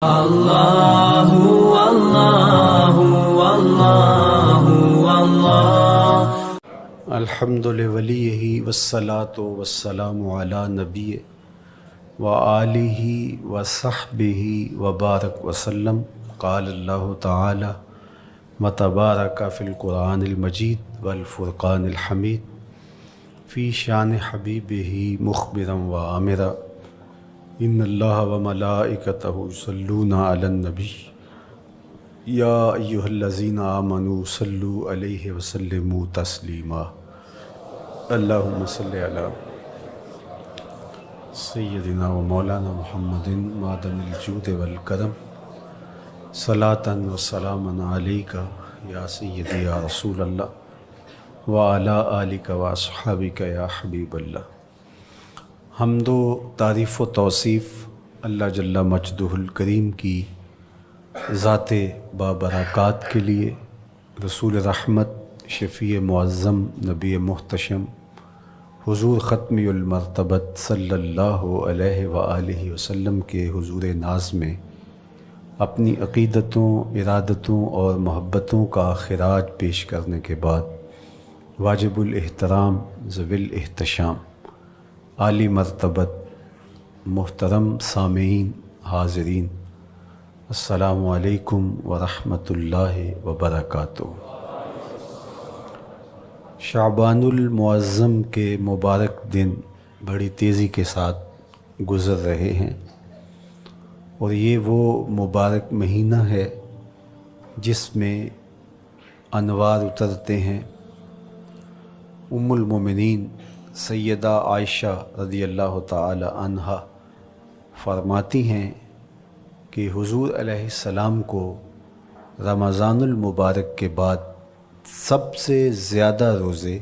اللہ اللہ اللہ اللہ الحمد لولیہ والصلاة والسلام علی نبی وآلہ وصحبہ وبارک وسلم. قال اللہ تعالی وتبارک فی القرآن المجید والفرقان الحمید فی شان حبیبہ مخبرا وآمرا ان اللہ وملائکتہ یصلون علی النبی یا ایہا الذین آمنوا صلوا علیہ وسلموا تسلیما. اللہم صلی علی سیدنا و مولانا محمد معدن الجود والکرم صلاۃ و سلاما علیک یا سیدی یا رسول اللہ وعلی آلک و اصحابک یا حبیب اللہ. حمد و تعریف و توصیف اللہ جل مجدہ الکریم کی ذات بابرکات کے لیے، رسول رحمت شفیع معظم نبی محتشم حضور ختمی المرتبت صلی اللہ علیہ وآلہ وسلم کے حضور ناز میں اپنی عقیدتوں، ارادتوں اور محبتوں کا خراج پیش کرنے کے بعد واجب الاحترام ذوی الاحتشام عالی مرتبت محترم سامعین حاضرین، السلام علیکم ورحمۃ اللہ وبرکاتہ. شعبان المعظم کے مبارک دن بڑی تیزی کے ساتھ گزر رہے ہیں، اور یہ وہ مبارک مہینہ ہے جس میں انوار اترتے ہیں. ام المومنین سیدہ عائشہ رضی اللہ تعالی عنہا فرماتی ہیں کہ حضور علیہ السلام کو رمضان المبارک کے بعد سب سے زیادہ روزے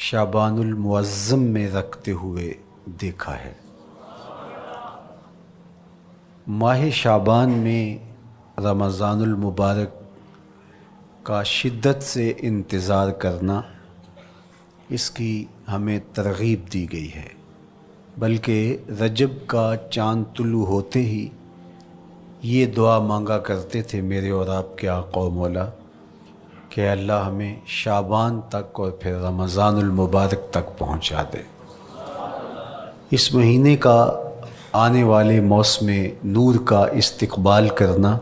شعبان المعظم میں رکھتے ہوئے دیکھا ہے. ماہ شعبان میں رمضان المبارک کا شدت سے انتظار کرنا، اس کی ہمیں ترغیب دی گئی ہے، بلکہ رجب کا چاند طلوع ہوتے ہی یہ دعا مانگا کرتے تھے میرے اور آپ کے آقا و مولا کہ اللہ ہمیں شعبان تک اور پھر رمضان المبارک تک پہنچا دے. اس مہینے کا آنے والے موسم نور کا استقبال کرنا،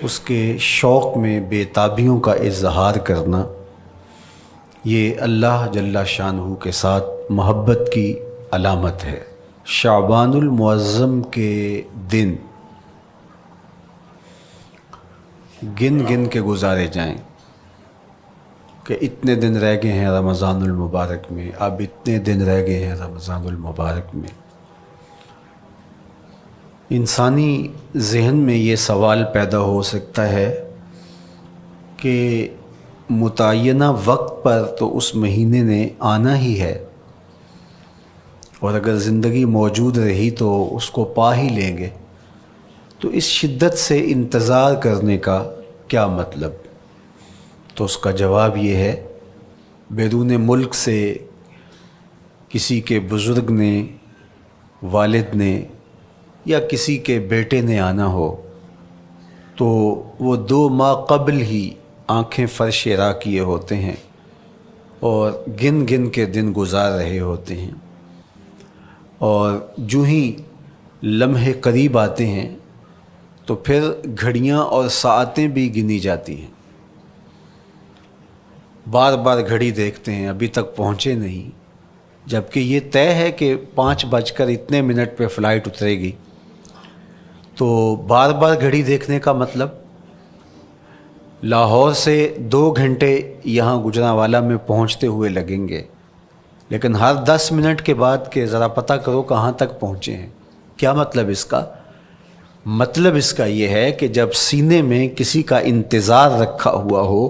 اس کے شوق میں بے تابیوں کا اظہار کرنا، یہ اللہ جل شانہ کے ساتھ محبت کی علامت ہے. شعبان المعظم کے دن گن گن کے گزارے جائیں کہ اتنے دن رہ گئے ہیں رمضان المبارک میں، اب اتنے دن رہ گئے ہیں رمضان المبارک میں. انسانی ذہن میں یہ سوال پیدا ہو سکتا ہے کہ متعینہ وقت پر تو اس مہینے نے آنا ہی ہے، اور اگر زندگی موجود رہی تو اس کو پا ہی لیں گے، تو اس شدت سے انتظار کرنے کا کیا مطلب؟ تو اس کا جواب یہ ہے، بیرون ملک سے کسی کے بزرگ نے، والد نے یا کسی کے بیٹے نے آنا ہو تو وہ 2 ماہ قبل ہی آنکھیں فرش راہ کیے ہوتے ہیں اور گن گن کے دن گزار رہے ہوتے ہیں، اور جو ہی لمحے قریب آتے ہیں تو پھر گھڑیاں اور ساعتیں بھی گنی جاتی ہیں. بار بار گھڑی دیکھتے ہیں، ابھی تک پہنچے نہیں، جبکہ یہ طے ہے کہ 5:00 پہ فلائٹ اترے گی. تو بار بار گھڑی دیکھنے کا مطلب لاہور سے 2 گھنٹے یہاں گجرانوالہ میں پہنچتے ہوئے لگیں گے، لیکن ہر 10 منٹ کے بعد کہ ذرا پتہ کرو کہاں تک پہنچے ہیں. کیا مطلب اس کا؟ مطلب اس کا یہ ہے کہ جب سینے میں کسی کا انتظار رکھا ہوا ہو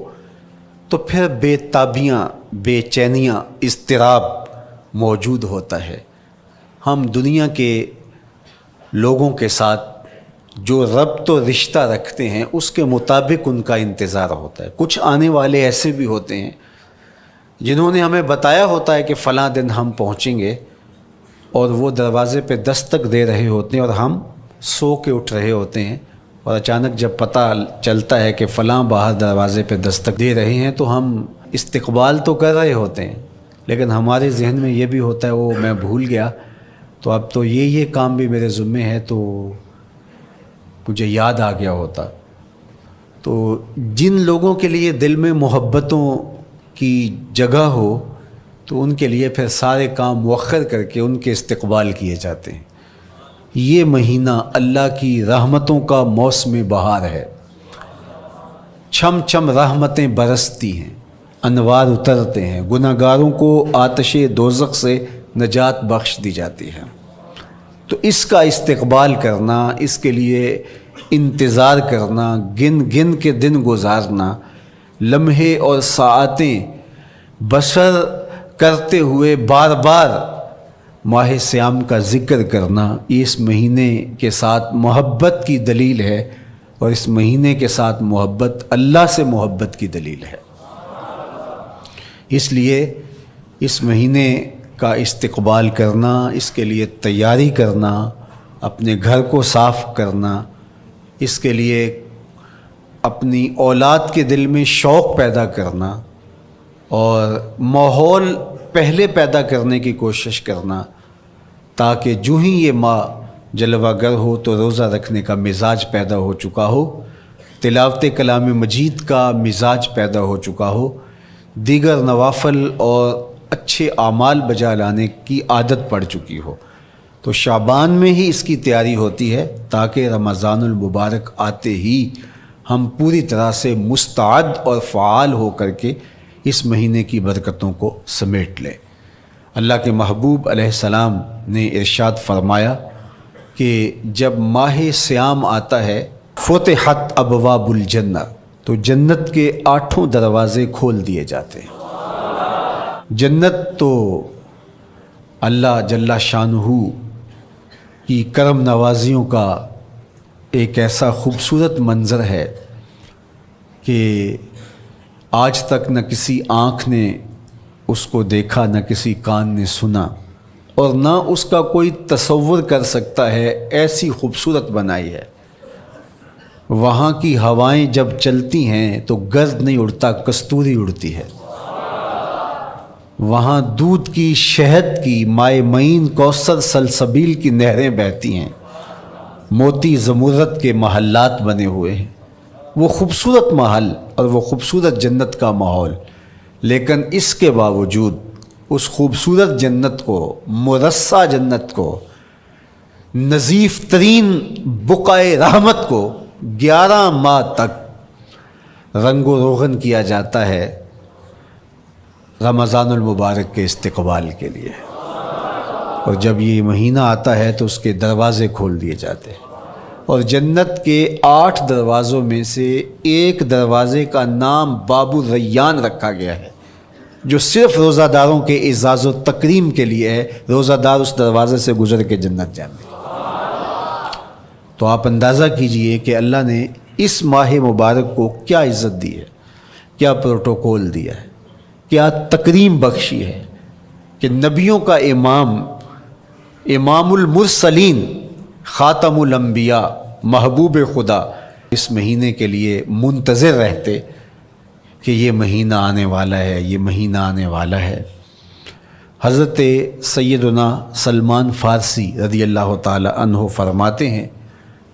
تو پھر بے تابیاں، بے چینیاں، اضطراب موجود ہوتا ہے. ہم دنیا کے لوگوں کے ساتھ جو ربط و رشتہ رکھتے ہیں اس کے مطابق ان کا انتظار ہوتا ہے. کچھ آنے والے ایسے بھی ہوتے ہیں جنہوں نے ہمیں بتایا ہوتا ہے کہ فلاں دن ہم پہنچیں گے، اور وہ دروازے پہ دستک دے رہے ہوتے ہیں اور ہم سو کے اٹھ رہے ہوتے ہیں اور اچانک جب پتہ چلتا ہے کہ فلاں باہر دروازے پہ دستک دے رہے ہیں تو ہم استقبال تو کر رہے ہوتے ہیں، لیکن ہمارے ذہن میں یہ بھی ہوتا ہے وہ میں بھول گیا، تو اب تو یہ کام بھی میرے ذمے ہے، تو مجھے یاد آ گیا ہوتا۔ تو جن لوگوں کے لیے دل میں محبتوں کی جگہ ہو تو ان کے لیے پھر سارے کام مؤخر کر کے ان کے استقبال کیے جاتے ہیں۔ یہ مہینہ اللہ کی رحمتوں کا موسم بہار ہے، چھم چھم رحمتیں برستی ہیں، انوار اترتے ہیں، گناہگاروں کو آتش دوزخ سے نجات بخش دی جاتی ہے۔ تو اس کا استقبال کرنا، اس کے لیے انتظار کرنا، گن گن کے دن گزارنا، لمحے اور ساعتیں بسر کرتے ہوئے بار بار ماہ سیام کا ذکر کرنا، یہ اس مہینے کے ساتھ محبت کی دلیل ہے، اور اس مہینے کے ساتھ محبت اللہ سے محبت کی دلیل ہے۔ اس لیے اس مہینے کا استقبال کرنا، اس کے لیے تیاری کرنا، اپنے گھر کو صاف کرنا، اس کے لیے اپنی اولاد کے دل میں شوق پیدا کرنا اور ماحول پہلے پیدا کرنے کی کوشش کرنا، تاکہ جو ہی یہ ماہ جلوہ گر ہو تو روزہ رکھنے کا مزاج پیدا ہو چکا ہو، تلاوت کلام مجید کا مزاج پیدا ہو چکا ہو، دیگر نوافل اور اچھے اعمال بجا لانے کی عادت پڑ چکی ہو۔ تو شعبان میں ہی اس کی تیاری ہوتی ہے تاکہ رمضان المبارک آتے ہی ہم پوری طرح سے مستعد اور فعال ہو کر کے اس مہینے کی برکتوں کو سمیٹ لیں۔ اللہ کے محبوب علیہ السلام نے ارشاد فرمایا کہ جب ماہ سیام آتا ہے فتحت ابواب الجنہ، تو جنت کے 8 دروازے کھول دیے جاتے ہیں۔ جنت تو اللہ جل شانہ کی کرم نوازیوں کا ایک ایسا خوبصورت منظر ہے کہ آج تک نہ کسی آنکھ نے اس کو دیکھا، نہ کسی کان نے سنا، اور نہ اس کا کوئی تصور کر سکتا ہے، ایسی خوبصورت بنائی ہے۔ وہاں کی ہوائیں جب چلتی ہیں تو گرد نہیں اڑتا، کستوری اڑتی ہے۔ وہاں دودھ کی، شہد کی، مائع معین، کوثر، سلسبیل کی نہریں بہتی ہیں، موتی زمرد کے محلات بنے ہوئے ہیں۔ وہ خوبصورت محل اور وہ خوبصورت جنت کا ماحول، لیکن اس کے باوجود اس خوبصورت جنت کو، مرصع جنت کو، نظیف ترین بقعۂ رحمت کو 11 ماہ تک رنگ و روغن کیا جاتا ہے رمضان المبارک کے استقبال کے لیے، اور جب یہ مہینہ آتا ہے تو اس کے دروازے کھول دیے جاتے ہیں، اور جنت کے 8 دروازوں میں سے ایک دروازے کا نام باب الریان رکھا گیا ہے، جو صرف روزہ داروں کے اعزاز و تکریم کے لیے ہے۔ روزہ دار اس دروازے سے گزر کے جنت جانے۔ تو آپ اندازہ کیجئے کہ اللہ نے اس ماہ مبارک کو کیا عزت دی ہے، کیا پروٹوکول دیا ہے، کیا تکریم بخشی ہے کہ نبیوں کا امام، امام المرسلین، خاتم الانبیاء، محبوب خدا اس مہینے کے لیے منتظر رہتے کہ یہ مہینہ آنے والا ہے، یہ مہینہ آنے والا ہے۔ حضرت سیدنا سلمان فارسی رضی اللہ تعالی عنہ فرماتے ہیں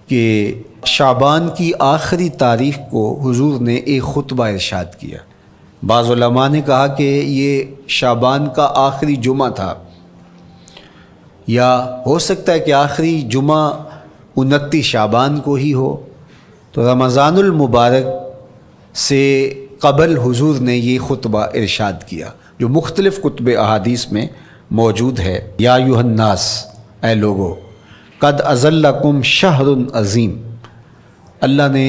کہ شعبان کی آخری تاریخ کو حضور نے ایک خطبہ ارشاد کیا۔ بعض علماء نے کہا کہ یہ شعبان کا آخری جمعہ تھا، یا ہو سکتا ہے کہ آخری جمعہ 29 شعبان کو ہی ہو۔ تو رمضان المبارک سے قبل حضور نے یہ خطبہ ارشاد کیا، جو مختلف کتب احادیث میں موجود ہے۔ یا ایھا الناس، اے لوگو، قد اظلکم شہر عظیم، اللہ نے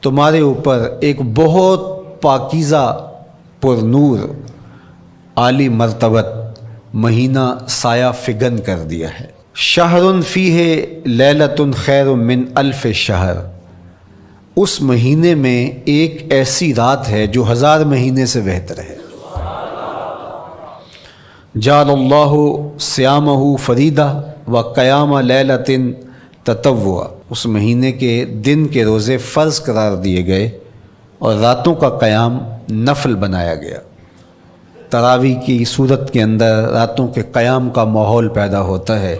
تمہارے اوپر ایک بہت پاکیزہ، پر نور، عالی مرتبت مہینہ سایہ فگن کر دیا ہے۔ شہر فیہ لیلۃ خیر من الف شہر، اس مہینے میں ایک ایسی رات ہے جو 1000 مہینے سے بہتر ہے۔ جعل اللہ صیامہ فریدہ و قیام لیلۃ تطوع، اس مہینے کے دن کے روزے فرض قرار دیے گئے اور راتوں کا قیام نفل بنایا گیا۔ تراویح کی صورت کے اندر راتوں کے قیام کا ماحول پیدا ہوتا ہے،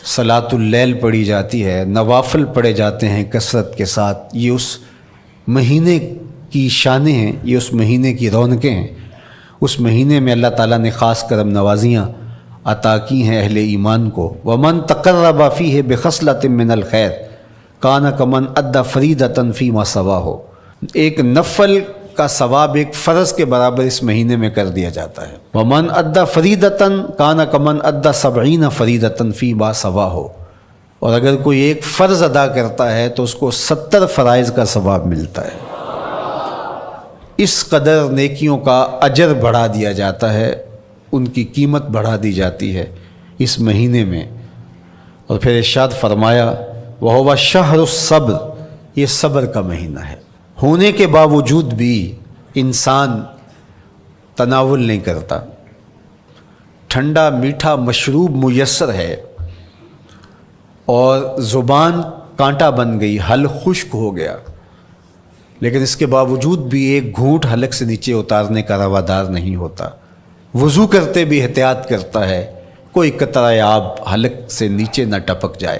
صلاۃ اللیل پڑھی جاتی ہے، نوافل پڑھے جاتے ہیں کثرت کے ساتھ۔ یہ اس مہینے کی شانیں ہیں، یہ اس مہینے کی رونقیں ہیں۔ اس مہینے میں اللہ تعالیٰ نے خاص کرم نوازیاں عطا کی ہیں اہل ایمان کو۔ وَمَن تَقَرَّبَ فِيهِ بِخَصْلَةٍ مِّنَ الْخَيْرِ كَانَ كَمَنْ أَدَّى فَرِيضَةً فِيمَا سَوَاهُ، ایک نفل کا ثواب ایک فرض کے برابر اس مہینے میں کر دیا جاتا ہے۔ وَمَنْ أَدَّى فَرِيضَةً كَانَ كَمَنْ أَدَّى 70 فَرِيضَةً فِيمَا سَوَاهُ، اور اگر کوئی ایک فرض ادا کرتا ہے تو اس کو 70 فرائض کا ثواب ملتا ہے۔ اس قدر نیکیوں کا اجر بڑھا دیا جاتا ہے، ان کی قیمت بڑھا دی جاتی ہے اس مہینے میں۔ اور پھر ارشاد فرمایا وَهُوَ شَهْرُ الصَّبْرِ، یہ صبر کا مہینہ ہے۔ ہونے کے باوجود بھی انسان تناول نہیں کرتا، ٹھنڈا میٹھا مشروب میسر ہے اور زبان کانٹا بن گئی، حلق خشک ہو گیا، لیکن اس کے باوجود بھی ایک گھونٹ حلق سے نیچے اتارنے کا روادار نہیں ہوتا۔ وضو کرتے بھی احتیاط کرتا ہے کوئی قطرہ آب حلق سے نیچے نہ ٹپک جائے۔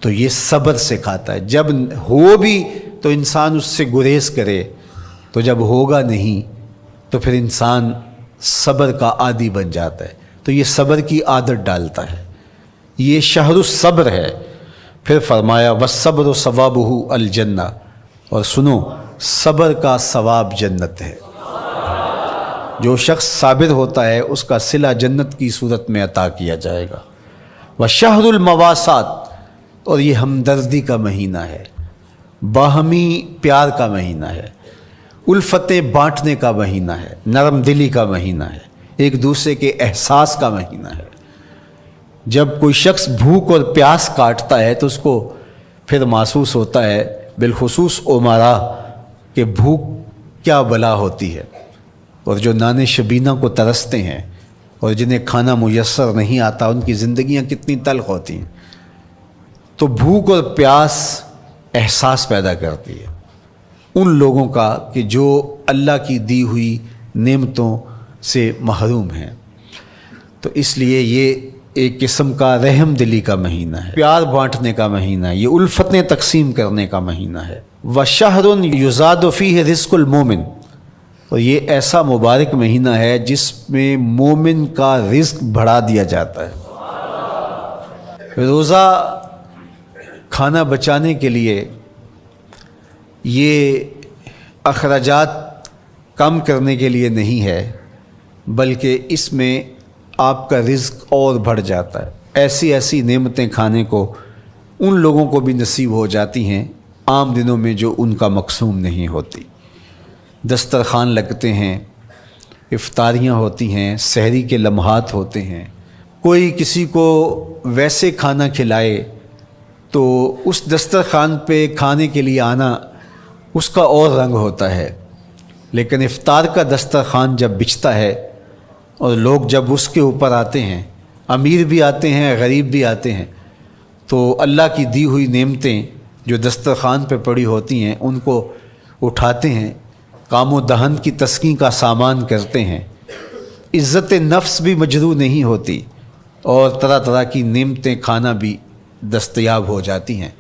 تو یہ صبر سکھاتا ہے، جب ہو بھی تو انسان اس سے گریز کرے، تو جب ہوگا نہیں تو پھر انسان صبر کا عادی بن جاتا ہے، تو یہ صبر کی عادت ڈالتا ہے۔ یہ شہر الصبر ہے۔ پھر فرمایا وَالصَّبْرُ ثَوَابُهُ الْجَنَّةُ، اور سنو صبر کا ثواب جنت ہے۔ جو شخص صابر ہوتا ہے اس کا صلہ جنت کی صورت میں عطا کیا جائے گا۔ وَشَهْرُ الْمَوَاسَاتِ، اور یہ ہمدردی کا مہینہ ہے، باہمی پیار کا مہینہ ہے، الفتیں بانٹنے کا مہینہ ہے، نرم دلی کا مہینہ ہے، ایک دوسرے کے احساس کا مہینہ ہے۔ جب کوئی شخص بھوک اور پیاس کاٹتا ہے تو اس کو پھر محسوس ہوتا ہے، بالخصوص امراء، کہ بھوک کیا بلا ہوتی ہے، اور جو نان شبینہ کو ترستے ہیں اور جنہیں کھانا میسر نہیں آتا ان کی زندگیاں کتنی تلخ ہوتی ہیں۔ تو بھوک اور پیاس احساس پیدا کرتی ہے ان لوگوں کا کہ جو اللہ کی دی ہوئی نعمتوں سے محروم ہیں۔ تو اس لیے یہ ایک قسم کا رحم دلی کا مہینہ ہے، پیار بانٹنے کا مہینہ ہے، یہ الفتیں تقسیم کرنے کا مہینہ ہے۔ وَشَهْرٌ يُزَادُ فِيهِ رِزْقُ الْمُؤْمِنِ، اور یہ ایسا مبارک مہینہ ہے جس میں مومن کا رزق بڑھا دیا جاتا ہے۔ روزہ کھانا بچانے کے لیے یہ اخراجات کم کرنے کے لیے نہیں ہے، بلکہ اس میں آپ کا رزق اور بڑھ جاتا ہے۔ ایسی ایسی نعمتیں کھانے کو ان لوگوں کو بھی نصیب ہو جاتی ہیں عام دنوں میں جو ان کا مقسوم نہیں ہوتی۔ دسترخوان لگتے ہیں، افطاریاں ہوتی ہیں، سحری کے لمحات ہوتے ہیں، کوئی کسی کو ویسے کھانا کھلائے تو اس دسترخوان پہ کھانے کے لیے آنا اس کا اور رنگ ہوتا ہے، لیکن افطار کا دسترخوان جب بچھتا ہے اور لوگ جب اس کے اوپر آتے ہیں، امیر بھی آتے ہیں، غریب بھی آتے ہیں، تو اللہ کی دی ہوئی نعمتیں جو دسترخوان پہ پڑی ہوتی ہیں ان کو اٹھاتے ہیں، کام و دہن کی تسکین کا سامان کرتے ہیں، عزت نفس بھی مجروح نہیں ہوتی اور طرح طرح کی نعمتیں کھانا بھی دستیاب ہو جاتی ہیں۔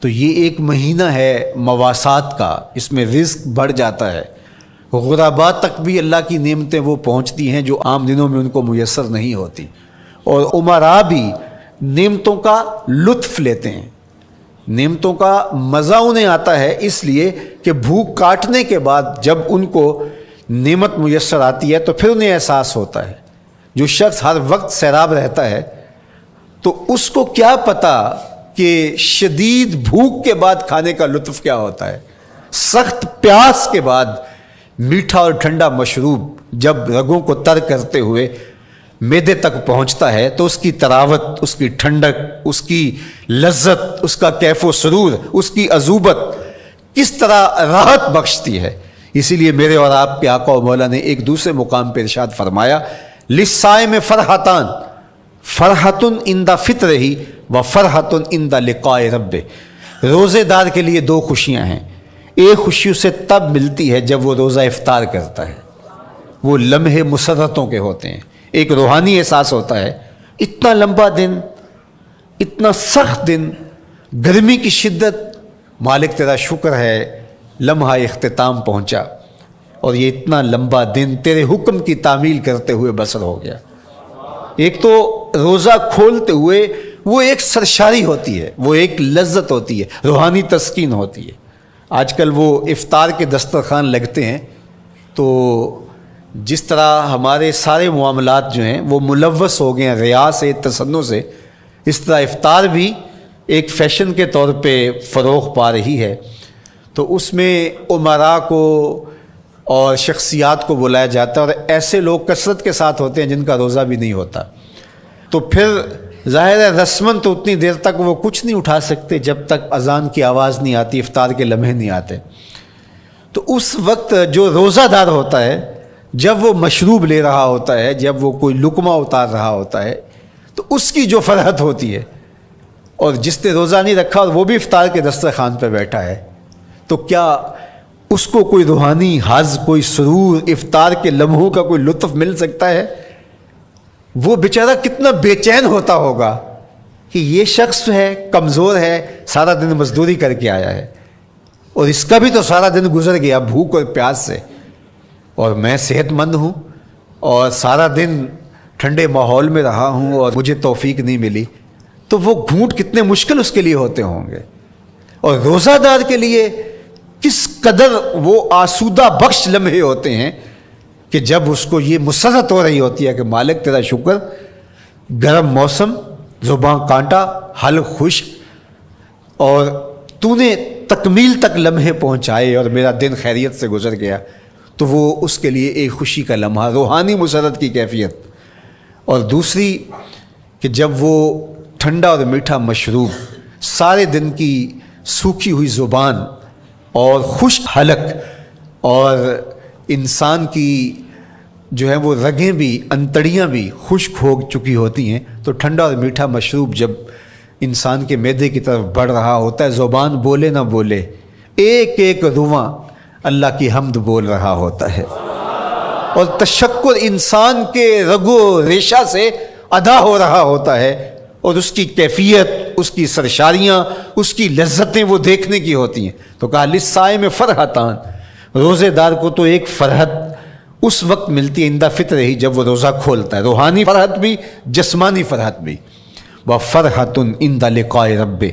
تو یہ ایک مہینہ ہے مواسات کا، اس میں رزق بڑھ جاتا ہے، غرباء تک بھی اللہ کی نعمتیں وہ پہنچتی ہیں جو عام دنوں میں ان کو میسر نہیں ہوتی، اور امراء بھی نعمتوں کا لطف لیتے ہیں، نعمتوں کا مزہ انہیں آتا ہے، اس لیے کہ بھوک کاٹنے کے بعد جب ان کو نعمت میسر آتی ہے تو پھر انہیں احساس ہوتا ہے۔ جو شخص ہر وقت سیراب رہتا ہے تو اس کو کیا پتہ کہ شدید بھوک کے بعد کھانے کا لطف کیا ہوتا ہے۔ سخت پیاس کے بعد میٹھا اور ٹھنڈا مشروب جب رگوں کو تر کرتے ہوئے معدے تک پہنچتا ہے تو اس کی تراوت، اس کی ٹھنڈک، اس کی لذت، اس کا کیف و سرور، اس کی عذوبت کس طرح راحت بخشتی ہے۔ اسی لیے میرے اور آپ کے آقا و مولا نے ایک دوسرے مقام پہ ارشاد فرمایا لِلصَّائِمِ فَرْحَتَانِ، فرحتن عند فطرہ و فرحتن عند لقاء رب. روزے دار کے لیے دو خوشیاں ہیں. ایک خوشی اسے تب ملتی ہے جب وہ روزہ افطار کرتا ہے. وہ لمحے مسرتوں کے ہوتے ہیں. ایک روحانی احساس ہوتا ہے اتنا لمبا دن، اتنا سخت دن، گرمی کی شدت، مالک تیرا شکر ہے لمحہ اختتام پہنچا اور یہ اتنا لمبا دن تیرے حکم کی تعمیل کرتے ہوئے بسر ہو گیا. ایک تو روزہ کھولتے ہوئے وہ ایک سرشاری ہوتی ہے، وہ ایک لذت ہوتی ہے، روحانی تسکین ہوتی ہے. آج کل وہ افطار کے دسترخوان لگتے ہیں تو جس طرح ہمارے سارے معاملات جو ہیں وہ ملوث ہو گئے ہیں ریا سے، تصنع سے، اس طرح افطار بھی ایک فیشن کے طور پہ فروغ پا رہی ہے. تو اس میں امراء کو اور شخصیات کو بلایا جاتا ہے اور ایسے لوگ کثرت کے ساتھ ہوتے ہیں جن کا روزہ بھی نہیں ہوتا. تو پھر ظاہر ہے رسماً تو اتنی دیر تک وہ کچھ نہیں اٹھا سکتے جب تک اذان کی آواز نہیں آتی، افطار کے لمحے نہیں آتے. تو اس وقت جو روزہ دار ہوتا ہے جب وہ مشروب لے رہا ہوتا ہے، جب وہ کوئی لقمہ اتار رہا ہوتا ہے، تو اس کی جو فرحت ہوتی ہے، اور جس نے روزہ نہیں رکھا اور وہ بھی افطار کے دسترخوان پہ بیٹھا ہے، تو کیا اس کو کوئی روحانی حظ، کوئی سرور، افطار کے لمحوں کا کوئی لطف مل سکتا ہے؟ وہ بیچارہ کتنا بے چین ہوتا ہوگا کہ یہ شخص جو ہے کمزور ہے، سارا دن مزدوری کر کے آیا ہے اور اس کا بھی تو سارا دن گزر گیا بھوک اور پیاس سے، اور میں صحت مند ہوں اور سارا دن ٹھنڈے ماحول میں رہا ہوں اور مجھے توفیق نہیں ملی. تو وہ گھونٹ کتنے مشکل اس کے لیے ہوتے ہوں گے. اور روزہ دار کے لیے کس قدر وہ آسودہ بخش لمحے ہوتے ہیں کہ جب اس کو یہ مسرت ہو رہی ہوتی ہے کہ مالک تیرا شکر، گرم موسم، زباں کانٹا، حلق خشک، اور تو نے تکمیل تک لمحے پہنچائے اور میرا دن خیریت سے گزر گیا. تو وہ اس کے لیے ایک خوشی کا لمحہ، روحانی مسرت کی کیفیت. اور دوسری کہ جب وہ ٹھنڈا اور میٹھا مشروب، سارے دن کی سوکھی ہوئی زبان اور خشک حلق، اور انسان کی جو ہے وہ رگیں بھی، انتڑیاں بھی خشک ہو چکی ہوتی ہیں، تو ٹھنڈا اور میٹھا مشروب جب انسان کے معدے کی طرف بڑھ رہا ہوتا ہے، زبان بولے نہ بولے، ایک ایک رواں اللہ کی حمد بول رہا ہوتا ہے، اور تشکر انسان کے رگو ریشہ سے ادا ہو رہا ہوتا ہے، اور اس کی کیفیت، اس کی سرشاریاں، اس کی لذتیں وہ دیکھنے کی ہوتی ہیں. تو کہا للصائم فرحتان، روزے دار کو تو ایک فرحت اس وقت ملتی ہے عند فطر ہی، جب وہ روزہ کھولتا ہے، روحانی فرحت بھی، جسمانی فرحت بھی. وفرحۃ عند لقاء رب،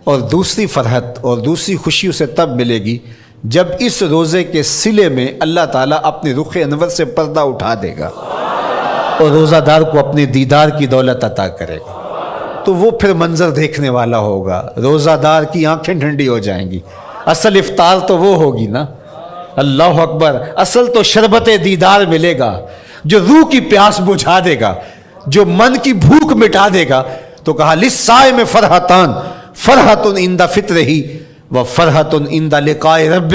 اور دوسری فرحت اور دوسری خوشی اسے تب ملے گی جب اس روزے کے صلے میں اللہ تعالیٰ اپنے رخ انور سے پردہ اٹھا دے گا اور روزہ دار کو اپنے دیدار کی دولت عطا کرے گا. تو وہ پھر منظر دیکھنے والا ہوگا، روزہ دار کی آنکھیں ٹھنڈی ہو جائیں گی. اصل افطار تو وہ ہوگی نا، اللہ اکبر، اصل تو شربت دیدار ملے گا جو روح کی پیاس بجھا دے گا، جو من کی بھوک مٹا دے گا. تو کہا للصائم فرحتان، فرحۃ عند فطرہ و فرحۃ عند لقاء رب.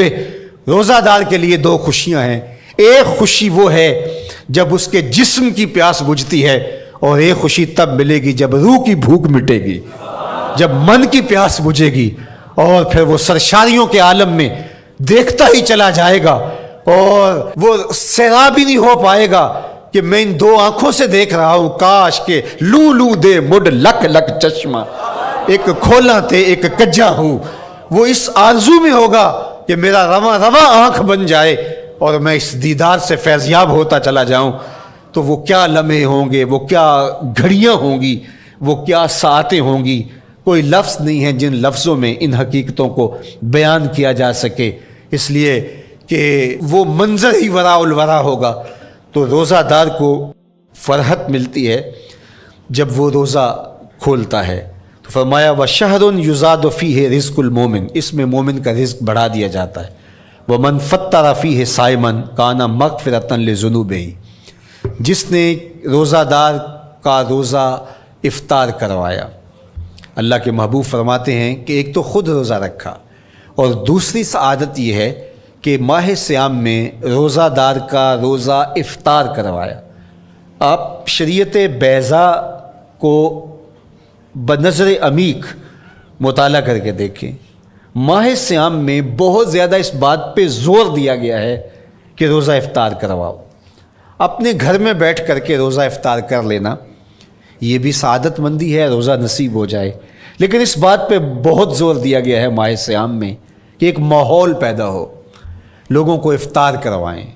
روزہ دار کے لیے دو خوشیاں ہیں. ایک خوشی وہ ہے جب اس کے جسم کی پیاس بجھتی ہے، اور ایک خوشی تب ملے گی جب روح کی بھوک مٹے گی، جب من کی پیاس بجھے گی، اور پھر وہ سرشاریوں کے عالم میں دیکھتا ہی چلا جائے گا، اور وہ سیراب ہی نہیں ہو پائے گا کہ میں ان دو آنکھوں سے دیکھ رہا ہوں، کاش کے لو لو دے مڈ لک لک چشمہ، ایک کھولا تے ایک کجا ہوں. وہ اس آرزو میں ہوگا کہ میرا رواں رواں آنکھ بن جائے اور میں اس دیدار سے فیضیاب ہوتا چلا جاؤں. تو وہ کیا لمحے ہوں گے، وہ کیا گھڑیاں ہوں گی، وہ کیا ساعتیں ہوں گی. کوئی لفظ نہیں ہے جن لفظوں میں ان حقیقتوں کو بیان کیا جا سکے، اس لیے کہ وہ منظر ہی وراء الورا ہوگا. تو روزہ دار کو فرحت ملتی ہے جب وہ روزہ کھولتا ہے. تو فرمایا وَشَهْرٌ يُزَادُ فِيهِ رِزْقُ الْمُؤْمِنِ، اس میں مومن کا رزق بڑھا دیا جاتا ہے. وَمَنْ فَطَّرَ فِيهِ صَائِمًا كَانَ مَغْفِرَةً لِذُنُوبِهِ، جس نے روزہ دار کا روزہ افطار کروایا. اللہ کے محبوب فرماتے ہیں کہ ایک تو خود روزہ رکھا، اور دوسری سعادت یہ ہے کہ ماہ صیام میں روزہ دار کا روزہ افطار کروایا. آپ شریعت بیضا کو بنظر عمیق مطالعہ کر کے دیکھیں، ماہ سیام میں بہت زیادہ اس بات پہ زور دیا گیا ہے کہ روزہ افطار کرواؤ۔ اپنے گھر میں بیٹھ کر کے روزہ افطار کر لینا یہ بھی سعادت مندی ہے، روزہ نصیب ہو جائے، لیکن اس بات پہ بہت زور دیا گیا ہے ماہ سیام میں کہ ایک ماحول پیدا ہو، لوگوں کو افطار کروائیں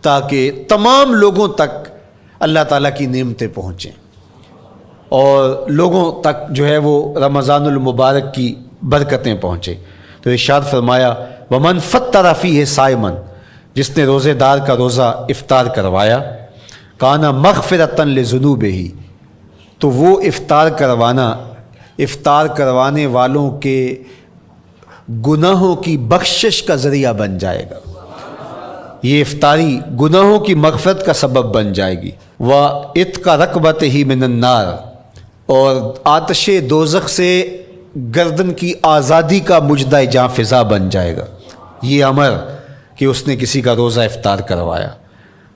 تاکہ تمام لوگوں تک اللہ تعالیٰ کی نعمتیں پہنچیں اور لوگوں تک جو ہے وہ رمضان المبارک کی برکتیں پہنچیں۔ تو ارشاد فرمایا ومن فطر فیہ صائما، جس نے روزے دار کا روزہ افطار کروایا، کان مغفرۃ لذنوبہ، تو وہ افطار کروانے والوں کے گناہوں کی بخشش کا ذریعہ بن جائے گا۔ یہ افطاری گناہوں کی مغفرت کا سبب بن جائے گی۔ وَعِتْقَ رَقْبَتِهِ مِنَ النَّارِ، اور آتش دوزخ سے گردن کی آزادی کا مجدہ جاں فضا بن جائے گا یہ امر کہ اس نے کسی کا روزہ افطار کروایا۔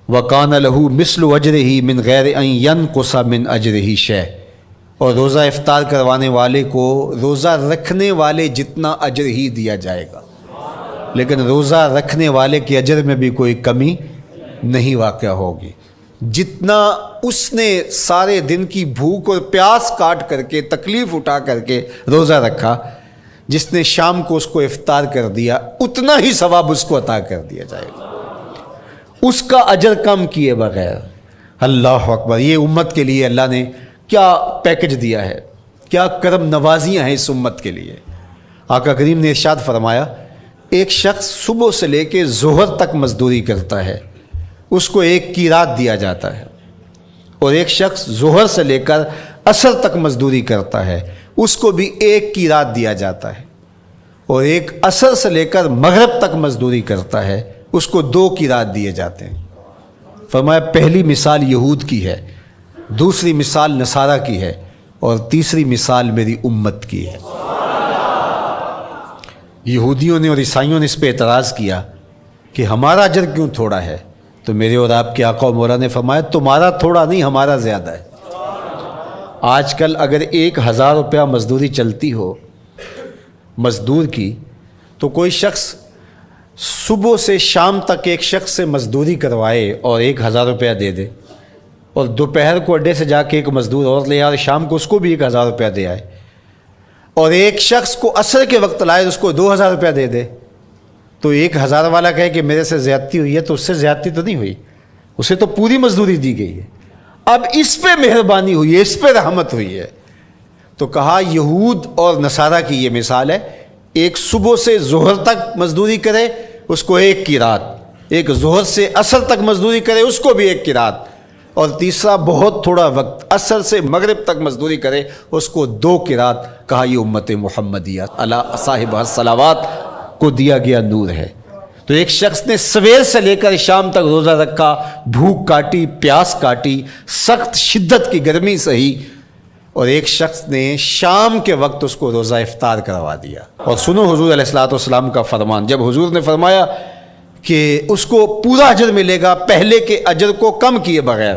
وَقَانَ لَهُ مِثْلُ أَجْرِهِ مِنْ غَيْرِ أَنْ يَنْقُصَ مِنْ أَجْرِهِ شَيْءٌ، اور روزہ افطار کروانے والے کو روزہ رکھنے والے جتنا اجر ہی دیا جائے گا، لیکن روزہ رکھنے والے کے اجر میں بھی کوئی کمی نہیں واقع ہوگی۔ جتنا اس نے سارے دن کی بھوک اور پیاس کاٹ کر کے تکلیف اٹھا کر کے روزہ رکھا، جس نے شام کو اس کو افطار کر دیا اتنا ہی ثواب اس کو عطا کر دیا جائے گا، اس کا اجر کم کیے بغیر۔ اللہ اکبر! یہ امت کے لیے اللہ نے کیا پیکج دیا ہے، کیا کرم نوازیاں ہیں اس امت کے لیے۔ آقا کریم نے ارشاد فرمایا ایک شخص صبح سے لے کے ظہر تک مزدوری کرتا ہے، اس کو 1 قیراط دیا جاتا ہے، اور ایک شخص ظہر سے لے کر عصر تک مزدوری کرتا ہے، اس کو بھی 1 قیراط دیا جاتا ہے، اور ایک عصر سے لے کر مغرب تک مزدوری کرتا ہے، اس کو 2 قیراط دیے جاتے ہیں۔ فرمایا پہلی مثال یہود کی ہے، دوسری مثال نصارہ کی ہے، اور تیسری مثال میری امت کی ہے۔ یہودیوں نے اور عیسائیوں نے اس پہ اعتراض کیا کہ ہمارا اجر کیوں تھوڑا ہے، تو میرے اور آپ کے آقا و مولا نے فرمایا تمہارا تھوڑا نہیں، ہمارا زیادہ ہے۔ آج کل اگر 1000 روپیہ مزدوری چلتی ہو مزدور کی، تو کوئی شخص صبح سے شام تک ایک شخص سے مزدوری کروائے اور 1000 روپیہ دے دے، اور دوپہر کو اڈے سے جا کے ایک مزدور اور لے آئے اور شام کو اس کو بھی 1000 روپیہ دے آئے، اور ایک شخص کو عصر کے وقت لائے اس کو 2000 روپیہ دے دے، تو 1000 والا کہے کہ میرے سے زیادتی ہوئی ہے، تو اس سے زیادتی تو نہیں ہوئی، اسے تو پوری مزدوری دی گئی ہے، اب اس پہ مہربانی ہوئی ہے، اس پہ رحمت ہوئی ہے۔ تو کہا یہود اور نصارہ کی یہ مثال ہے، ایک صبح سے ظہر تک مزدوری کرے اس کو 1 قیراط، ایک ظہر سے عصر تک مزدوری کرے اس کو بھی 1 قیراط، اور تیسرا بہت تھوڑا وقت عصر سے مغرب تک مزدوری کرے اس کو 2 قیراط۔ کہا یہ امت محمدیہ علی صاحب الصلوات کو دیا گیا نور ہے۔ تو ایک شخص نے سویر سے لے کر شام تک روزہ رکھا، بھوک کاٹی، پیاس کاٹی، سخت شدت کی گرمی سہی، اور ایک شخص نے شام کے وقت اس کو روزہ افطار کروا دیا۔ اور سنو حضور علیہ الصلوۃ والسلام کا فرمان، جب حضور نے فرمایا کہ اس کو پورا اجر ملے گا پہلے کے اجر کو کم کیے بغیر،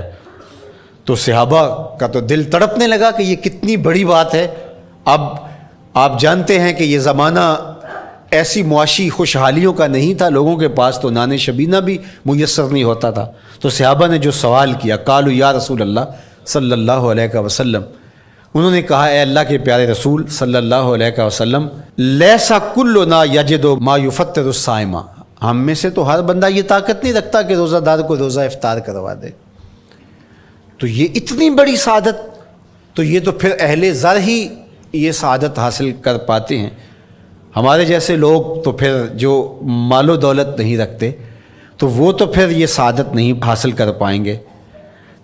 تو صحابہ کا تو دل تڑپنے لگا کہ یہ کتنی بڑی بات ہے۔ اب آپ جانتے ہیں کہ یہ زمانہ ایسی معاشی خوشحالیوں کا نہیں تھا، لوگوں کے پاس تو نان شبینہ بھی میسر نہیں ہوتا تھا، تو صحابہ نے جو سوال کیا، قالوا یا رسول اللہ صلی اللہ علیہ وسلم، انہوں نے کہا اے اللہ کے پیارے رسول صلی اللہ علیہ وسلم، لیسا کلنا یجد ما یفطر الصائم، ہم میں سے تو ہر بندہ یہ طاقت نہیں رکھتا کہ روزہ دار کو روزہ افطار کروا دے، تو یہ اتنی بڑی سعادت، تو یہ تو پھر اہل زر ہی یہ سعادت حاصل کر پاتے ہیں، ہمارے جیسے لوگ تو پھر جو مال و دولت نہیں رکھتے تو وہ تو پھر یہ سعادت نہیں حاصل کر پائیں گے۔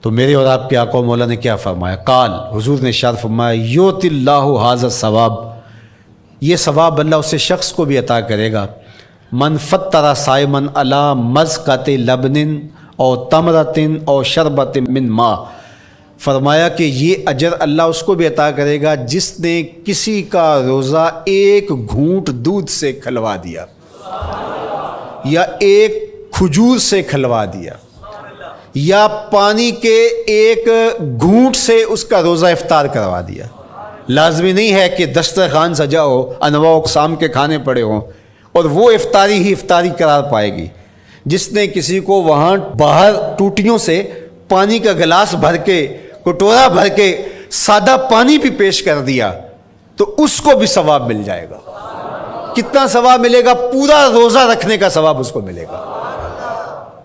تو میرے اور آپ کے آقا و مولا نے کیا فرمایا؟ قال، حضور نے ارشاد فرمایا یؤتی اللہ ھذا الثواب، یہ ثواب اللہ اسے شخص کو بھی عطا کرے گا، من فطر صائما علی مزقۃ لبن او تمرۃ او شربۃ من ماء، فرمایا کہ یہ اجر اللہ اس کو بھی عطا کرے گا جس نے کسی کا روزہ 1 گھونٹ دودھ سے کھلوا دیا یا 1 کھجور سے کھلوا دیا، یا پانی کے ایک گھونٹ سے اس کا روزہ افطار کروا دیا۔ لازمی نہیں ہے کہ دسترخوان سجا ہو، انواع اقسام کے کھانے پڑے ہوں اور وہ افطاری ہی افطاری قرار پائے گی۔ جس نے کسی کو وہاں باہر ٹوٹیوں سے پانی کا گلاس بھر کے، کٹورا بھر کے سادہ پانی بھی پیش کر دیا تو اس کو بھی ثواب مل جائے گا۔ کتنا ثواب ملے گا؟ پورا روزہ رکھنے کا ثواب اس کو ملے گا۔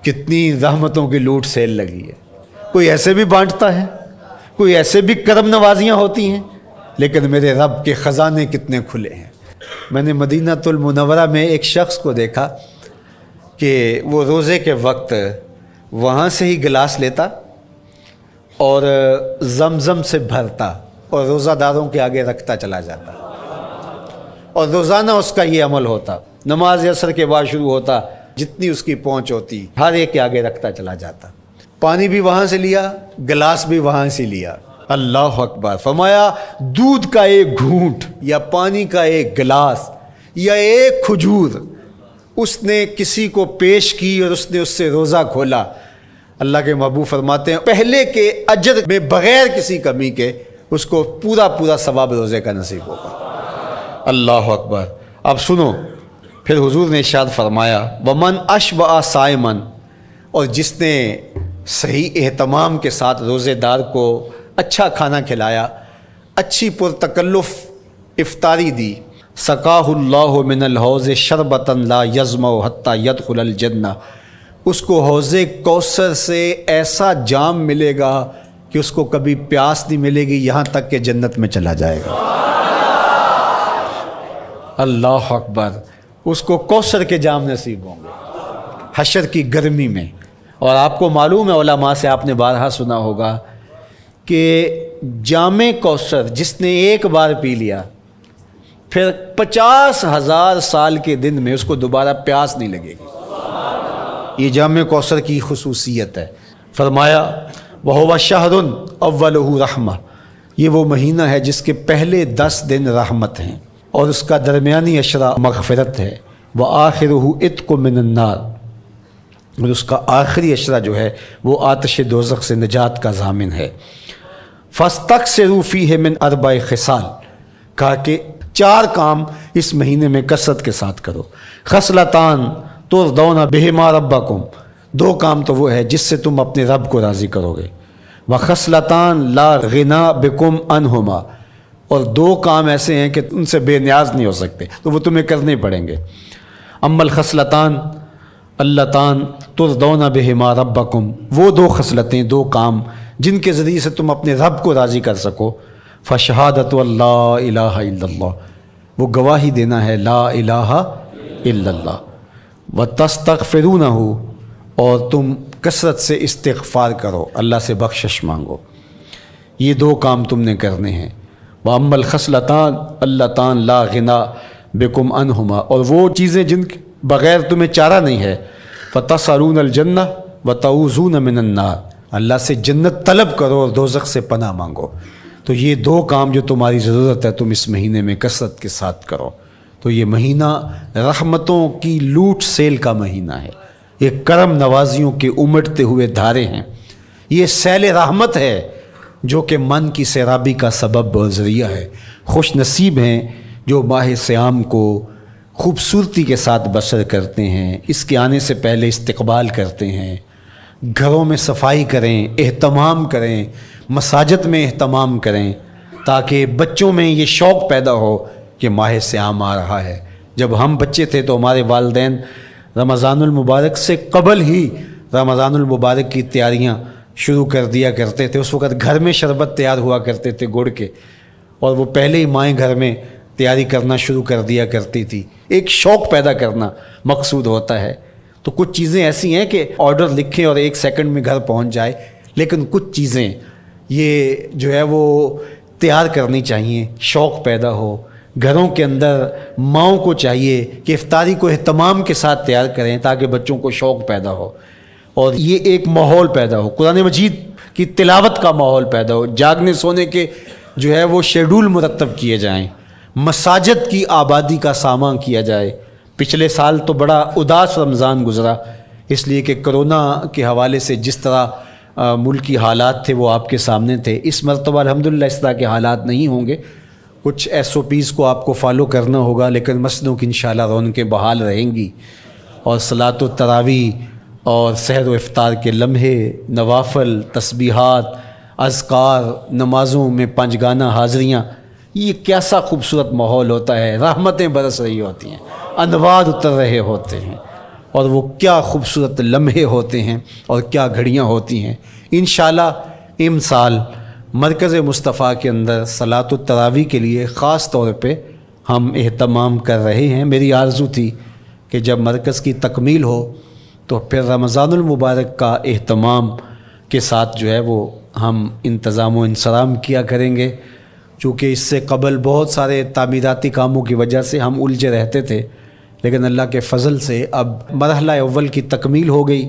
کتنی رحمتوں کی لوٹ سیل لگی ہے۔ کوئی ایسے بھی بانٹتا ہے، کوئی ایسے بھی کرم نوازیاں ہوتی ہیں، لیکن میرے رب کے خزانے کتنے کھلے ہیں۔ میں نے مدینہ المنورہ میں ایک شخص کو دیکھا کہ وہ روزے کے وقت وہاں سے ہی گلاس لیتا اور زمزم سے بھرتا اور روزہ داروں کے آگے رکھتا چلا جاتا، اور روزانہ اس کا یہ عمل ہوتا۔ نماز عصر کے بعد شروع ہوتا، جتنی اس کی پہنچ ہوتی ہر ایک کے آگے رکھتا چلا جاتا۔ پانی بھی وہاں سے لیا، گلاس بھی وہاں سے لیا۔ اللہ اکبر! فرمایا دودھ کا ایک گھونٹ یا پانی کا ایک گلاس یا ایک کھجور اس نے کسی کو پیش کی اور اس نے اس سے روزہ کھولا، اللہ کے محبوب فرماتے ہیں پہلے کے اجر میں بغیر کسی کمی کے اس کو پورا ثواب روزے کا نصیب ہوگا۔ اللہ اکبر! اب سنو، پھر حضور نے ارشاد فرمایا ومن اشبع صائما، اور جس نے صحیح اہتمام کے ساتھ روزے دار کو اچھا کھانا کھلایا، اچھی پرتکلف افطاری دی، سقاہ اللہ من الحوض شربتا لا یظمأ حتی یدخل الجنہ، اس کو حوض کوثر سے ایسا جام ملے گا کہ اس کو کبھی پیاس نہیں ملے گی یہاں تک کہ جنت میں چلا جائے گا۔ اللہ اکبر! اس کو کوثر کے جام نصیب ہوں گے حشر کی گرمی میں۔ اور آپ کو معلوم ہے، علماء سے آپ نے بارہا سنا ہوگا کہ جام کوثر جس نے ایک بار پی لیا پھر 50,000 سال کے دن میں اس کو دوبارہ پیاس نہیں لگے گی۔ یہ جام کوثر کی خصوصیت ہے۔ فرمایا وَهُوَ شَهْرٌ أَوَّلُهُ رَحْمَةٌ، یہ وہ مہینہ ہے جس کے پہلے 10 دن رحمت ہیں اور اس کا درمیانی عشرہ مغفرت ہے، وَآخِرُهُ عِتْقٌ مِّنَ النَّارِ، اور اس کا آخری عشرہ جو ہے وہ آتش دوزخ سے نجات کا ضامن ہے۔ فَاسْتَكْثِرُوا فِيهِ مِنْ 4 خِصَالٍ، کہا کہ 4 کام اس مہینے میں کثرت کے ساتھ کرو۔ خصلتان ترضون بہما ربکم، 2 کام تو وہ ہے جس سے تم اپنے رب کو راضی کرو گے۔ وخصلتان لا غنا بکم عنہما، اور 2 کام ایسے ہیں کہ ان سے بے نیاز نہیں ہو سکتے تو وہ تمہیں کرنے پڑیں گے۔ اما الخصلتان اللتان ترضون بہما ربکم، وہ 2 خصلتیں، 2 کام جن کے ذریعے سے تم اپنے رب کو راضی کر سکو۔ فشہادت اللہ الہ الا اللہ، وہ گواہی دینا ہے لا الہ الا اللہ، وتستغفرونہ، اور تم کثرت سے استغفار کرو، اللہ سے بخشش مانگو۔ یہ 2 کام تم نے کرنے ہیں۔ وَأَمَّا الْخَصْلَتَانِ اللَّتَانِ لَا غِنَىٰ بِكُمْ عَنْهُمَا، اور وہ چیزیں جن کے بغیر تمہیں چارہ نہیں ہے۔ فَتَسْأَلُونَ الْجَنَّةَ وَتَعُوذُونَ مِنَ النَّارِ، اللہ سے جنت طلب کرو اور دوزخ سے پناہ مانگو۔ تو یہ 2 کام جو تمہاری ضرورت ہے تم اس مہینے میں کثرت کے ساتھ کرو۔ تو یہ مہینہ رحمتوں کی لوٹ سیل کا مہینہ ہے، یہ کرم نوازیوں کے امٹتے ہوئے دھارے ہیں، یہ سیل رحمت ہے جو کہ من کی سیرابی کا سبب اور ذریعہ ہے۔ خوش نصیب ہیں جو ماہ صیام کو خوبصورتی کے ساتھ بسر کرتے ہیں، اس کے آنے سے پہلے استقبال کرتے ہیں، گھروں میں صفائی کریں، اہتمام کریں، مساجد میں اہتمام کریں، تاکہ بچوں میں یہ شوق پیدا ہو کہ ماہ صیام آ رہا ہے۔ جب ہم بچے تھے تو ہمارے والدین رمضان المبارک سے قبل ہی رمضان المبارک کی تیاریاں شروع کر دیا کرتے تھے۔ اس وقت گھر میں شربت تیار ہوا کرتے تھے گڑ کے، اور وہ پہلے ہی مائیں گھر میں تیاری کرنا شروع کر دیا کرتی تھی۔ ایک شوق پیدا کرنا مقصود ہوتا ہے۔ تو کچھ چیزیں ایسی ہیں کہ آرڈر لکھیں اور 1 سیکنڈ میں گھر پہنچ جائے، لیکن کچھ چیزیں یہ جو ہے وہ تیار کرنی چاہیے، شوق پیدا ہو۔ گھروں کے اندر ماؤں کو چاہیے کہ افطاری کو اہتمام کے ساتھ تیار کریں تاکہ بچوں کو شوق پیدا ہو، اور یہ ایک ماحول پیدا ہو، قرآن مجید کی تلاوت کا ماحول پیدا ہو، جاگنے سونے کے جو ہے وہ شیڈول مرتب کیے جائیں، مساجد کی آبادی کا سامان کیا جائے۔ پچھلے سال تو بڑا اداس رمضان گزرا اس لیے کہ کرونا کے حوالے سے جس طرح ملکی حالات تھے وہ آپ کے سامنے تھے. اس مرتبہ الحمدللہ اس طرح کے حالات نہیں ہوں گے. کچھ SOPs کو آپ کو فالو کرنا ہوگا، لیکن مسجدوں کی انشاءاللہ رونقیں بحال رہیں گی، اور صلاۃ و تراویح اور سحر و افطار کے لمحے، نوافل، تسبیحات، اذکار، نمازوں میں 5 گانہ حاضریاں، یہ کیسا خوبصورت ماحول ہوتا ہے. رحمتیں برس رہی ہوتی ہیں، انوار اتر رہے ہوتے ہیں، اور وہ کیا خوبصورت لمحے ہوتے ہیں اور کیا گھڑیاں ہوتی ہیں. انشاءاللہ امسال مرکز مصطفیٰ کے اندر صلاۃ التراویح کے لیے خاص طور پہ ہم اہتمام کر رہے ہیں. میری آرزو تھی کہ جب مرکز کی تکمیل ہو تو پھر رمضان المبارک کا اہتمام کے ساتھ جو ہے وہ ہم انتظام و انصرام کیا کریں گے. چونکہ اس سے قبل بہت سارے تعمیراتی کاموں کی وجہ سے ہم الجھے رہتے تھے، لیکن اللہ کے فضل سے اب مرحلہ اول کی تکمیل ہو گئی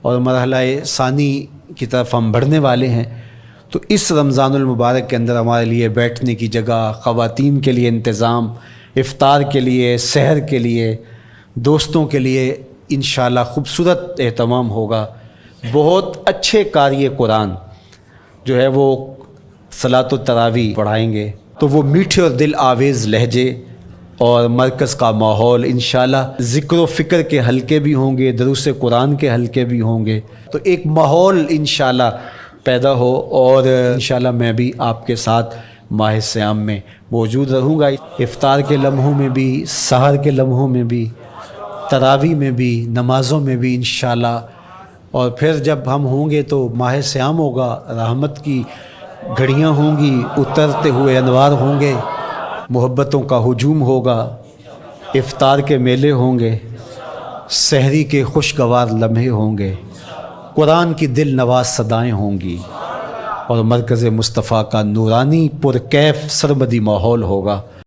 اور مرحلہ ثانی کی طرف ہم بڑھنے والے ہیں. تو اس رمضان المبارک کے اندر ہمارے لیے بیٹھنے کی جگہ، خواتین کے لیے انتظام، افطار کے لیے، سحر کے لیے، دوستوں کے لیے انشاءاللہ خوبصورت اہتمام ہوگا. بہت اچھے قاری قرآن جو ہے وہ صلاۃ التراویح پڑھائیں گے. تو وہ میٹھے اور دل آویز لہجے اور مرکز کا ماحول، انشاءاللہ ذکر و فکر کے حلقے بھی ہوں گے، دروس قرآن کے حلقے بھی ہوں گے. تو ایک ماحول انشاءاللہ پیدا ہو، اور انشاءاللہ میں بھی آپ کے ساتھ ماہ صیام میں موجود رہوں گا. افطار کے لمحوں میں بھی، سحر کے لمحوں میں بھی، تراویح میں بھی، نمازوں میں بھی انشاءاللہ. اور پھر جب ہم ہوں گے تو ماہ صیام ہوگا، رحمت کی گھڑیاں ہوں گی، اترتے ہوئے انوار ہوں گے، محبتوں کا ہجوم ہوگا، افطار کے میلے ہوں گے، سحری کے خوشگوار لمحے ہوں گے، قرآن کی دل نواز صدائیں ہوں گی، اور مرکز مصطفیٰ کا نورانی پرکیف سرمدی ماحول ہوگا.